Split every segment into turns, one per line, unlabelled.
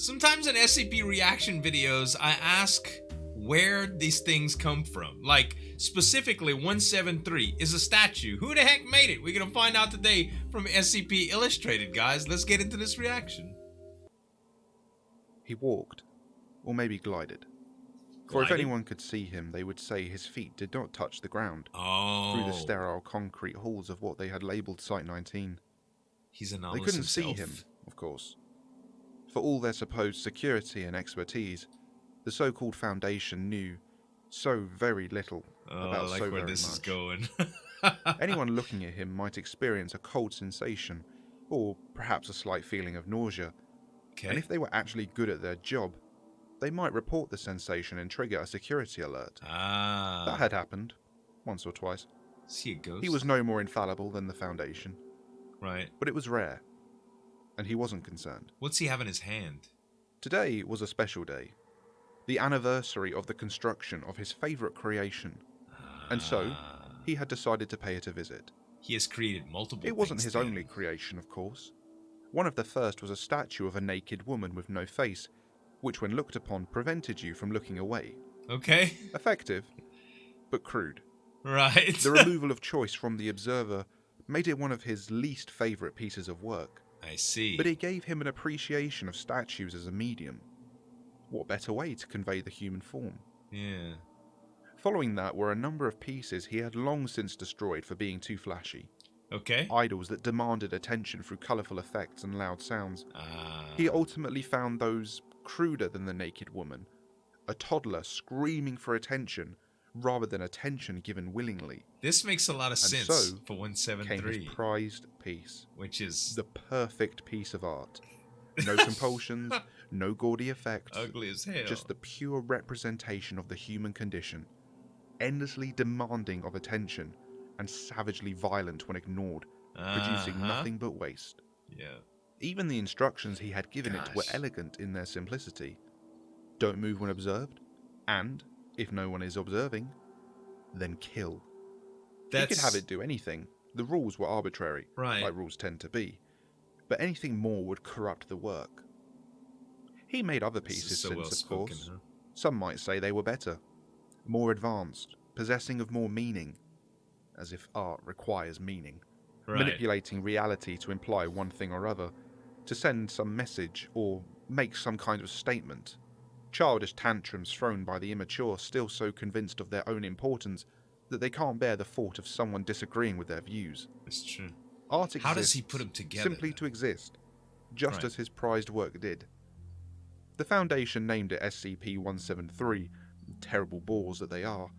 Sometimes in SCP reaction videos, I ask where these things come from. Like, specifically, 173 is a statue. Who the heck made it? We're gonna find out today from SCP Illustrated, guys. Let's get into this reaction.
He walked, or maybe glided. For if anyone could see him, they would say his feet did not touch the ground through the sterile concrete halls of what they had labelled Site-19.
He's anomalous
They couldn't
himself.
see him, of course. For all their supposed security and expertise, the so-called Foundation knew so very little about so very much.
Is going.
Anyone looking at him might experience a cold sensation, or perhaps a slight feeling of nausea.
Okay.
And if they were actually good at their job, they might report the sensation and trigger a security alert. That had happened, once or twice.
See a ghost?
He was no more infallible than the Foundation.
Right.
But it was rare, and he wasn't concerned.
What's he have in his hand?
Today was a special day. The anniversary of the construction of his favourite creation. And so, he had decided to pay it a visit.
He has created multiple
It wasn't
things
his only creation, of course. One of the first was a statue of a naked woman with no face, which when looked upon prevented you from looking away.
Okay.
Effective, but crude.
Right.
The removal of choice from the observer made it one of his least favourite pieces of work.
I see.
But it gave him an appreciation of statues as a medium. What better way to convey the human form?
Yeah.
Following that were a number of pieces he had long since destroyed for being too flashy.
Okay.
Idols that demanded attention through colourful effects and loud sounds. He ultimately found those cruder than the naked woman, a toddler screaming for attention rather than attention given willingly.
This makes a lot of sense
so
for 173.
Came his prized piece,
which is
the perfect piece of art. No compulsions, no gaudy effects,
ugly as hell.
Just the pure representation of the human condition, endlessly demanding of attention and savagely violent when ignored, producing nothing but waste.
Yeah.
Even the instructions he had given it were elegant in their simplicity. Don't move when observed, and, if no one is observing, then kill. He could have it do anything. The rules were arbitrary, like rules tend to be, but anything more would corrupt the work. He made other pieces since, of course.
Huh?
Some might say they were better, more advanced, possessing of more meaning, as if art requires meaning, manipulating reality to imply one thing or other, to send some message or make some kind of statement. Childish tantrums thrown by the immature still so convinced of their own importance that they can't bear the thought of someone disagreeing with their views.
It's true.
Art exists
How does he put them together?
Simply to exist, just as his prized work did. The Foundation named it SCP-173, terrible balls that they are.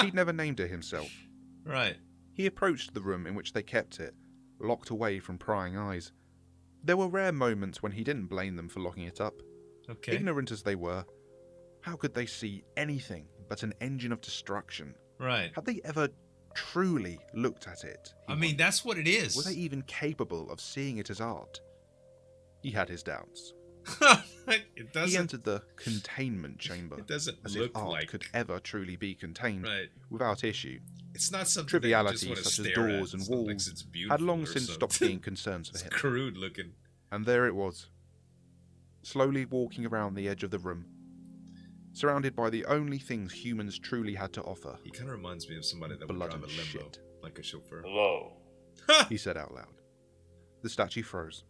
He'd never named it himself.
Right.
He approached the room in which they kept it, locked away from prying eyes. There were rare moments when he didn't blame them for locking it up.
Okay.
Ignorant as they were, how could they see anything but an engine of destruction?
Right.
Had they ever truly looked at it?
I mean, that's what it is.
Were they even capable of seeing it as art? He had his doubts.
It doesn't.
He entered the containment chamber.
It doesn't
as
look
if art
like
could ever truly be contained without issue.
It's not something
Trivialities such as doors and walls had long since stopped being concerns for him.
It's crude looking.
And there it was, slowly walking around the edge of the room, surrounded by the only things humans truly had to offer.
He kind of reminds me of somebody that would drive a limo, like a chauffeur.
Hello,
he said out loud. The statue froze,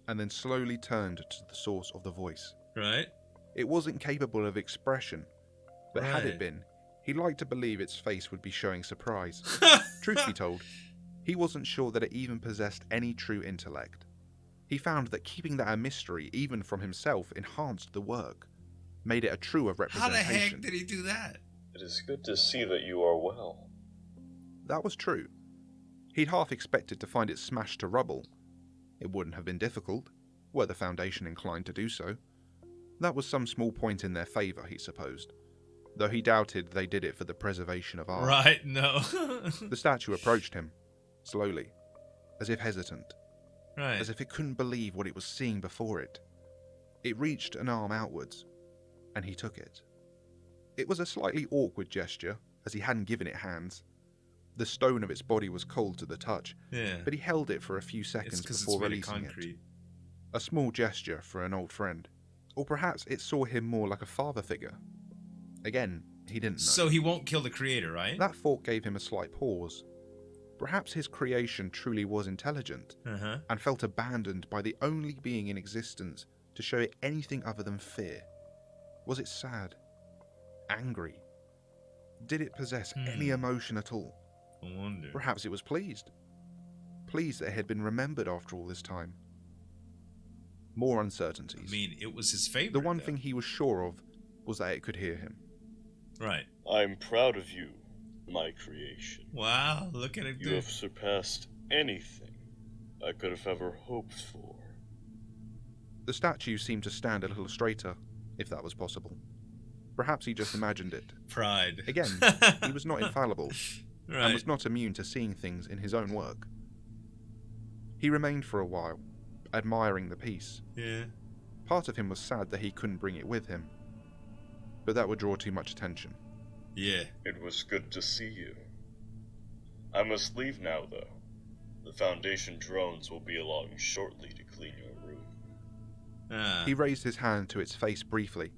and then slowly turned to the source of the voice.
Right.
It wasn't capable of expression, but had it been, he'd like to believe its face would be showing surprise. Truth be told, he wasn't sure that it even possessed any true intellect. He found that keeping that a mystery, even from himself, enhanced the work, made it a truer representation.
How the heck did he do that?
it is good to see that you are well.
That was true. He'd half expected to find it smashed to rubble. It wouldn't have been difficult, were the Foundation inclined to do so. That was some small point in their favour, he supposed, though he doubted they did it for the preservation of art.
Right, no.
The statue approached him, slowly, as if hesitant,
Right.
as if it couldn't believe what it was seeing before it. It reached an arm outwards, and he took it. It was a slightly awkward gesture, as he hadn't given it hands. The stone of its body was cold to the touch,
Yeah.
but he held it for a few seconds before releasing it. A small gesture for an old friend. Or perhaps it saw him more like a father figure. Again, he didn't know.
So he won't kill the creator, right?
That thought gave him a slight pause. Perhaps his creation truly was intelligent, and felt abandoned by the only being in existence to show it anything other than fear. Was it sad? Angry? Did it possess any emotion at all?
I wonder.
Perhaps it was pleased. Pleased that it had been remembered after all this time. More uncertainties.
I mean, it was his favorite.
The one thing he was sure of was that it could hear him.
Right.
I'm proud of you, my creation.
Wow, look at it.
You have surpassed anything I could have ever hoped for.
The statue seemed to stand a little straighter, if that was possible. Perhaps he just imagined it.
Pride.
Again, he was not infallible, and was not immune to seeing things in his own work. He remained for a while, admiring the piece.
Yeah.
Part of him was sad that he couldn't bring it with him, but that would draw too much attention.
Yeah.
It was good to see you. I must leave now, though. The Foundation drones will be along shortly to clean your room.
He raised his hand to its face briefly,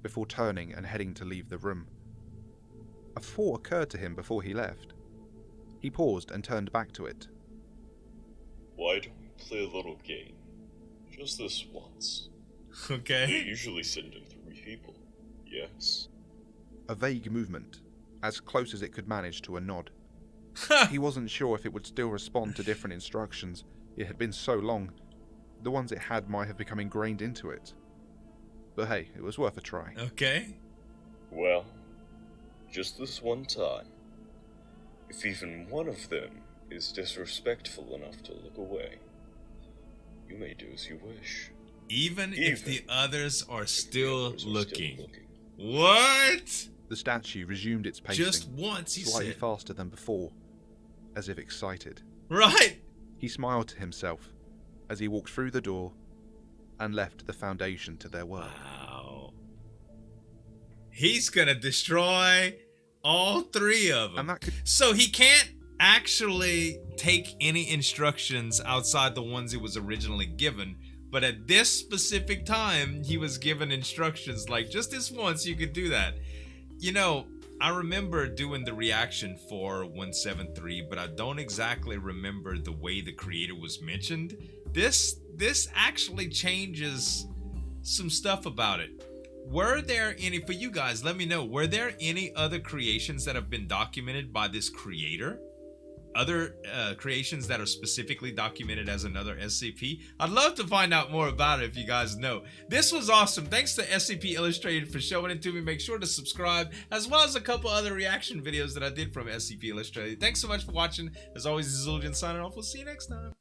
before turning and heading to leave the room. A thought occurred to him before he left. He paused and turned back to it.
Why don't we play a little game? Just this once.
Okay.
We usually send in 3 people. Yes.
A vague movement, as close as it could manage to a nod. He wasn't sure if it would still respond to different instructions. It had been so long. The ones it had might have become ingrained into it. But hey, it was worth a try.
Okay.
Well, just this one time. If even one of them is disrespectful enough to look away, you may do as you wish.
Even if the others are still looking. What?
The statue resumed its pacing.
Just once, he
slightly
said.
faster than before, as if excited.
Right.
He smiled to himself as he walked through the door and left the Foundation to their work.
Wow. He's gonna destroy all 3 of them.
And that could...
So he can't actually take any instructions outside the ones he was originally given, but at this specific time he was given instructions like, just this once you could do that. You know, I remember doing the reaction for 173, but I don't exactly remember the way the creator was mentioned. This actually changes some stuff about it. Were there any, for you guys, let me know, were there any other creations that have been documented by this creator? Other creations that are specifically documented as another SCP? I'd love to find out more about it if you guys know. This was awesome. Thanks to SCP Illustrated for showing it to me. Make sure to subscribe, as well as a couple other reaction videos that I did from SCP Illustrated. Thanks so much for watching. As always, this is Zueljin signing off. We'll see you next time.